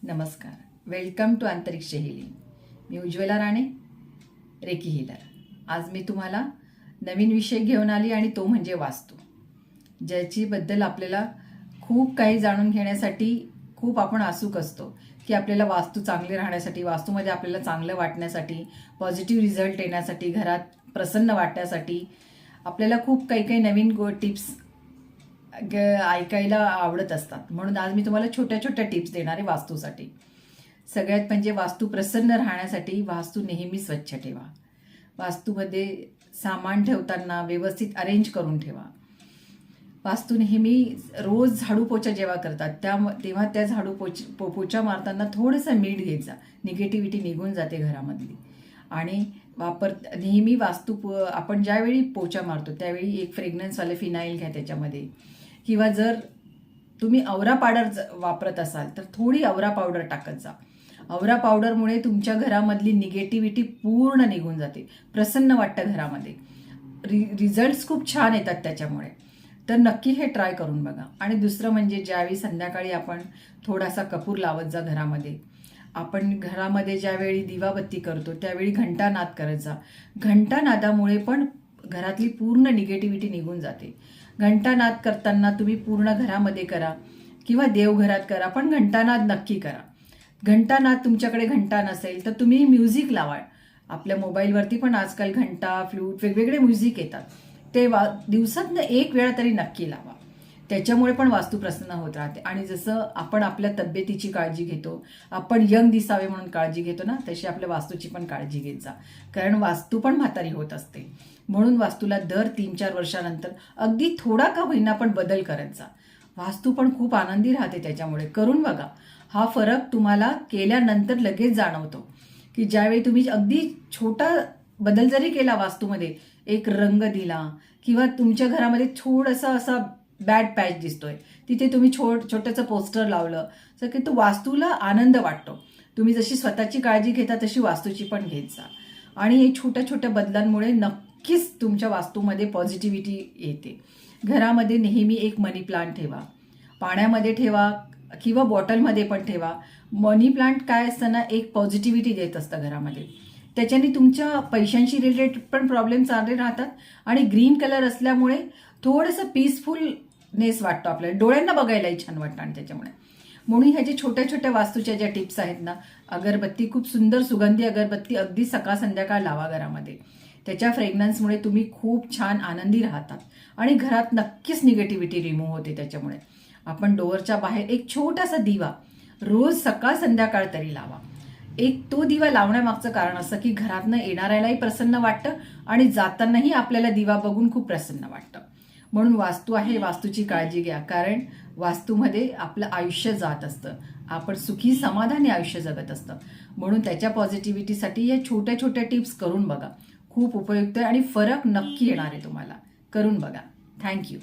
नमस्कार, welcome to अंतरिक्ष healing. मी Ujjwala Rane, recce healer. आज मी तुम्हाला नवीन विषय घेऊन आली आणि तो म्हणजे वास्तू, ज्याचीबद्दल आपल्याला खूप काही जाणून घेण्यासाठी खूप आपण उत्सुक असतो की आपल्याला वास्तू चांगली राहण्यासाठी, वास्तूमध्ये आपल्याला चांगलं वाटण्यासाठी, पॉझिटिव्ह रिझल्ट येण्यासाठी, घरात प्रसन्न वाटण्यासाठी आपल्याला खूप काही काही नवीन टिप्स ऐकायला आवडत असतात. म्हणून आज मी तुम्हाला छोट्या छोट्या टिप्स देणार आहे वास्तूसाठी. सगळ्यात म्हणजे वास्तू प्रसन्न राहण्यासाठी वास्तू नेहमी स्वच्छ ठेवा. वास्तूमध्ये सामान ठेवताना व्यवस्थित अरेंज करून ठेवा. वास्तू नेहमी रोज झाडू पोछा जेव्हा करतात तेव्हा त्या झाडू पोछा मारताना थोडंसं मीठ घेत जा. निगेटिव्हिटी निघून जाते घरामधली. आणि नेहमी आपण ज्यावेळी पोछा मारतो त्यावेळी एक फ्रेग्रन्सवाले फिनाईल घ्या त्याच्यामध्ये, किंवा जर तुम्ही आवरा पावडर वापरत असाल तर थोडी आवरा पावडर टाकत जा. आवरा पावडरमुळे तुमच्या घरामधली निगेटिव्हिटी पूर्ण निघून जाते. प्रसन्न वाटतं घरामध्ये. रिझल्ट्स खूप छान येतात त्याच्यामुळे. तर नक्की हे ट्राय करून बघा. आणि दुसरं म्हणजे ज्यावेळी संध्याकाळी आपण थोडासा कपूर लावत जा घरामध्ये. आपण घरामध्ये ज्यावेळी दिवाबत्ती करतो त्यावेळी घंटानाद करत जा. घंटानादामुळे पण घरातली पूर्ण निगेटिव्हिटी निघून जाते. घंटानाद करताना तुम्ही पूर्ण घरामध्ये करा किंवा देवघरात करा, पण घंटानाद नक्की करा. घंटानाद तुमच्याकडे घंटा नसेल तर तुम्ही म्युझिक लावा. आपल्या मोबाईलवरती पण आजकाल घंटा, फ्लूट, वेगवेगळे म्युझिक येतात. ते दिवसातनं एक वेळा तरी नक्की लावा. त्याच्यामुळे पण वास्तू प्रसन्न होत राहते. आणि जसं आपण आपल्या तब्येतीची काळजी घेतो, आपण यंग दिसावे म्हणून काळजी घेतो ना, तशी आपल्या वास्तूची पण काळजी घेत जा. कारण वास्तू पण म्हातारी होत असते. म्हणून वास्तूला दर 3-4 वर्षानंतर अगदी थोडा का होईना पण बदल करत जा. वास्तू पण खूप आनंदी राहते त्याच्यामुळे. करून बघा. हा फरक तुम्हाला केल्यानंतर लगेच जाणवतो की ज्यावेळी तुम्ही अगदी छोटा बदल जरी केला वास्तूमध्ये, एक रंग दिला किंवा तुमच्या घरामध्ये थोडासा असा बॅड पॅच दिसतोय, तिथे तुम्ही छोटंसं पोस्टर लावलं तर की तो वास्तूला आनंद वाटतो. तुम्ही जशी स्वतःची काळजी घेता तशी वास्तूची पण घेत जा. आणि हे छोट्या छोट्या बदलांमुळे नक्कीच तुमच्या वास्तूमध्ये पॉझिटिव्हिटी येते. घरामध्ये नेहमी एक मनी प्लांट ठेवा. पाण्यामध्ये ठेवा किंवा बॉटलमध्ये पण ठेवा. मनी प्लांट काय असतं ना, एक पॉझिटिव्हिटी देत असतं घरामध्ये. त्याच्याने तुमच्या पैशांशी रिलेटेड पण प्रॉब्लेम चालले राहतात. आणि ग्रीन कलर असल्यामुळे थोडंसं पीसफुलनेस वाटतो आपल्याला. डोळ्यांना बघायलाही छान वाटतं. आणि त्याच्यामुळे म्हणून ह्या ज्या छोट्या छोट्या वास्तूच्या ज्या टिप्स आहेत ना, अगरबत्ती, खूप सुंदर सुगंधी अगरबत्ती अगदी सकाळ संध्याकाळ लावा घरामध्ये. त्याच्या फ्रेग्रन्समुळे तुम्ही खूप छान आनंदी राहतात. आणि घरात नक्कीच निगेटिव्हिटी रिमूव्ह होते. त्याच्यामुळे आपण डोअरच्या बाहेर एक छोटासा दिवा रोज सकाळ संध्याकाळ तरी लावा. एक तो दिवा लावण्यामागचं कारण असं की घरातनं येणाऱ्यालाही प्रसन्न वाटतं आणि जातानाही आपल्याला दिवा बघून खूप प्रसन्न वाटतं. म्हणून वास्तू आहे, वास्तूची काळजी घ्या. कारण वास्तूमध्ये आपलं आयुष्य जात असतं. आपण सुखी समाधानी आयुष्य जगत असतं. म्हणून त्याच्या पॉझिटिव्हिटीसाठी या छोट्या छोट्या टिप्स करून बघा. खूप उपयुक्त आहे आणि फरक नक्की येणार आहे तुम्हाला. करून बघा. थँक्यू.